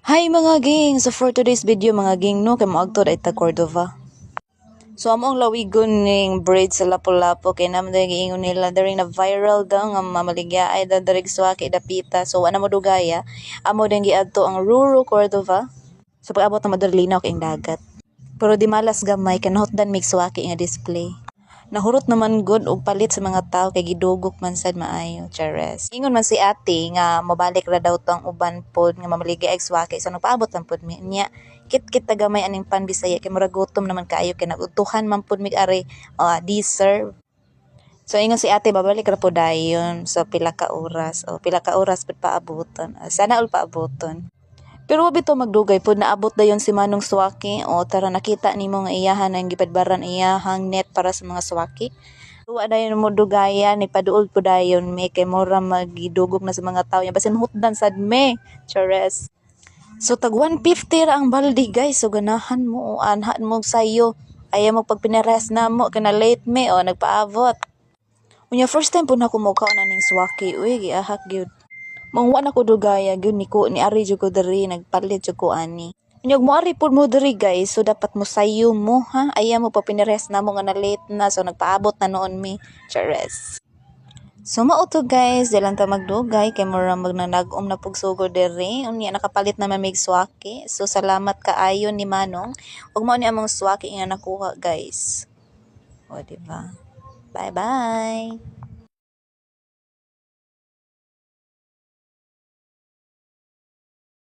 Hi mga ging! So for today's video mga ging no, kay moagtod ay ta Cordova. So among lawigon ning braid sa Lapu-Lapu kay naman dahil giingon nila during na viral daw nga mamaligya ay dadarig swaki dapita. So ana mo dugaya, amo din giadto ang Ruru Cordova. So pag-abot na madurlinaw kay dagat. Pero di malas gamay kanahotdan mig swaki nga display. Nahurot naman good og palit sa mga tao kay gidugok man sad maayo, chares. Ingon man si ate nga mabalik ra daw tong uban pod nga mamaligay og swaki so nagpaabot lang pod mi niya. Kit-kit tagamay aning pan Bisaya kay murag gutom naman kaayo kay nagutuhan man pod mig ari deserve. So ingon si ate babalik ra pod dayon so pila ka oras o pila ka oras pod paaboton. Sana ul paaboton. Pero bito magdugay pod naabot dayon si Manong Swaki o tara nakita nimo nga iyahan ang gipadbaran iyahang net para sa mga swaki. Tuwa dayon mo dugayan ni paduol po dayon may kay mura magidugog na sa mga tao basin hutdan sad me. Chares. So tag 150 ra ang balde guys so ganahan mo o anhan mo sayo. Ayaw mo pagpinares na mo kana late me o nagpaabot. Unya first time po na ko mukha na ning swaki uy giahak gyud. Mangwa na ko dugaya gyud ni ko ni ari jud ko diri nagpalit jud ko ani. Unyog mo ari pud mo diri guys so dapat mo sayo mo ha ayaw mo pa pinires na mo nga na late na so nagpaabot na noon mi. Chares. So mao to guys dilan ta magdugay kay mura magnanag-om na pugsugod diri unya nakapalit na mamig swaki. So salamat kaayo ni Manong ug mao ni among swaki nga nakuha guys. O diba? Bye bye.